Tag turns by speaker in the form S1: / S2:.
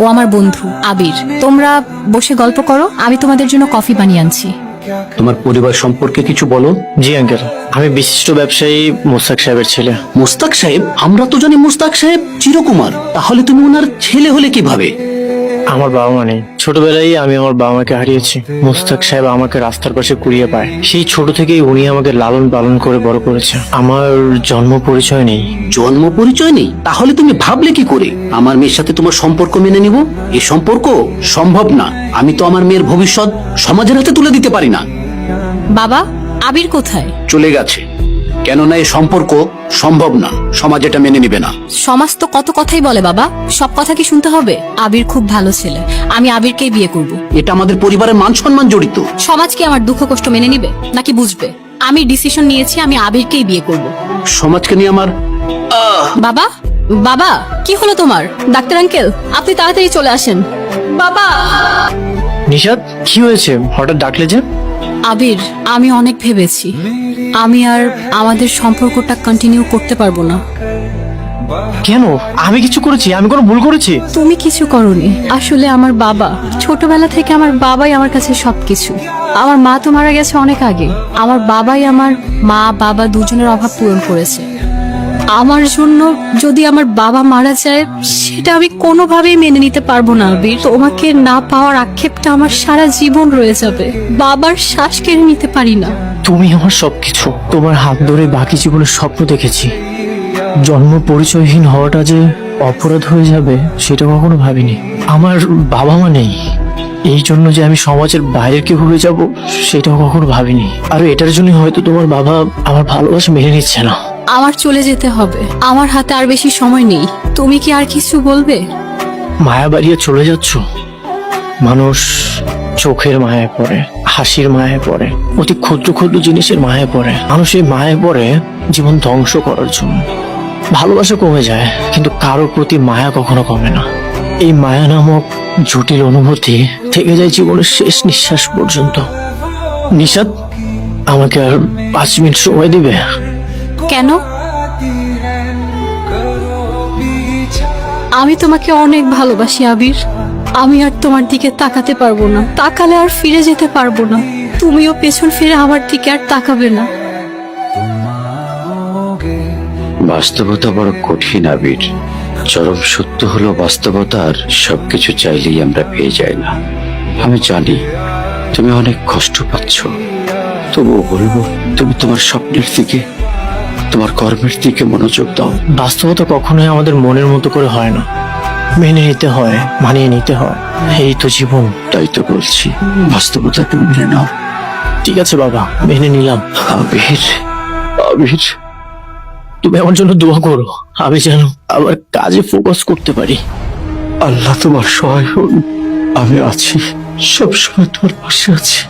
S1: ও আমার বন্ধু আবির। তোমরা বসে গল্প করো, আমি তোমাদের জন্য কফি বানিয়ে আনছি।
S2: তোমার পরিবার সম্পর্কে কিছু বলো।
S3: জি আঙ্কেল, আমি বিশিষ্ট ব্যবসায়ী মোস্তাক সাহেবের ছেলে।
S2: মুস্তাক সাহেব? আমরা তো জানি মুস্তাক সাহেব চিরকুমার, তাহলে তুমি ওনার ছেলে হলে কিভাবে?
S3: আমার বাবা মা নেই, ছোটবেলায় আমি আমার বাবা মাকে হারিয়েছি। মোস্তাক সাহেব আমাকে রাস্তার পাশে কুড়িয়ে পায়। সেই ছোট থেকেই উনি আমাকে লালন পালন করে বড় করেছে। আমার জন্ম পরিচয় নেই।
S2: জন্ম পরিচয় নেই? তাহলে তুমি ভাবলে কি করে আমার মেয়ের সাথে তোমার সম্পর্ক মেনে নিব? এই সম্পর্ক সম্ভব না। আমি তো আমার মেয়ের ভবিষ্যৎ সমাজের হাতে তুলে দিতে পারি না।
S1: বাবা, আবির কোথায়?
S2: চলে গেছে, কেননা এই সম্পর্ক সম্ভব না, সমাজ এটা মেনে নিবে না।
S1: সমাজ তো কত কথাই বলে বাবা, সব কথা কি শুনতে হবে? আবির খুব ভালো ছেলে, আমি আবিরকেই বিয়ে করব।
S2: এটা আমাদের পরিবারের মান সম্মান জড়িত।
S1: সমাজ কি আমার দুঃখ কষ্ট মেনে নিবে নাকি বুঝবে? আমি ডিসিশন নিয়েছি, আমি আবিরকেই বিয়ে করব।
S2: সমাজকে নিয়ে আমার
S1: বাবা, বাবা কি হলো তোমার? ডাক্তার আঙ্কেল, আপনি তাড়াতাড়ি চলে আসেন। বাবা।
S3: নিশাদ, কি হয়েছে? হঠাৎ ডাকলে যে?
S1: আবির, আমি অনেক ভেবেছি, আমি আর আমাদের সম্পর্কটা কন্টিনিউ করতে পারবো না।
S3: কেন? আমি কিছু করেছি? আমি কোনো ভুল করেছি?
S1: তুমি কিছু করনি, আসলে আমার বাবা, ছোটবেলা থেকে আমার বাবাই আমার কাছে সবকিছু। আমার মা তো মারা গেছে অনেক আগে, আমার বাবাই আমার মা বাবা দুজনের অভাব পূরণ করেছে। আমার জন্য যদি আমার বাবা মারা যায়, সেটা আমি কোনোভাবেই মেনে নিতে পারবো না আবির। তোমাকে না পাওয়ার আক্ষেপটা আমার সারা জীবন রয়ে যাবে। বাবার শ্বাস কেড়ে নিতে পারি না।
S3: তুমি আমার সবকিছু। তোমার হাত ধরে বাকি জীবনের স্বপ্ন দেখেছি। জন্ম পরিচয়হীন হওয়াটা যে অপরাধ হয়ে যাবে সেটা কখনো ভাবিনি। আমার বাবা মা নেই, এই জন্য যে আমি সমাজের বাইরে কেউ হয়ে যাব সেটাও কখনো ভাবিনি। আর এটার জন্য হয়তো তোমার বাবা আমার ভালোবাসা মেনে নিচ্ছে না।
S1: আমার চলে যেতে হবে, আমার হাতে আর বেশি সময় নেই। তুমি কি আর কিছু বলবে?
S3: মায়া বাড়িয়ে চলে যাচ্ছ? মানুষ চোখের মায়ায় পড়ে, হাসির মায়ায় পড়ে, অতি ক্ষুদ্র ক্ষুদ্র জিনিসের মায়ায় পড়ে। মানুষ এই মায়ায় পড়ে জীবন ধ্বংস করার জন্য। ভালোবাসা কমে যায়, কিন্তু কারোর প্রতি মায়া কখনো কমে না। এই মায়া নামক জটিল অনুভূতি থেকে যায় জীবনের শেষ নিঃশ্বাস পর্যন্ত। নিশাদ, আমাকে আর 5 মিনিট সময় দিবে?
S1: কেন? আমি তোমাকে অনেক ভালোবাসি আবির। আমি আর তোমার দিকে তাকাতে পারবো না, তাকালে আর ফিরে যেতে পারবো না। তুমিও পেছন ফিরে আমার দিকে আর তাকাবে না।
S4: বাস্তবতা বড় কঠিন আবির। চরম সত্য হলো বাস্তবতার সবকিছু চাইলেই আমরা পেয়ে যাই না। আমি জানি তুমি অনেক কষ্ট পাচ্ছ, তবুও বলবো তুমি তোমার স্বপ্নের দিকে, তোমার কর্মের দিকে মনোযোগ দাও।
S3: বাস্তবতা কখনোই আমাদের মনের মতো করে হয় না, মেনে নিতে হয়, মানিয়ে নিতে হয়। এই তো জীবন।
S4: তাই তো বলছি, বাস্তবতাকে মেনে নাও।
S3: ঠিক আছে বাবা, মেনে নিলাম।
S4: আবির, আবির,
S3: তুমি আমার জন্য দোয়া করো, আমি যেন আবার কাজে ফোকাস করতে পারি।
S4: আল্লাহ তোমার সহায় হন। আমি আছি, সবসময় তোমার পাশে আছি।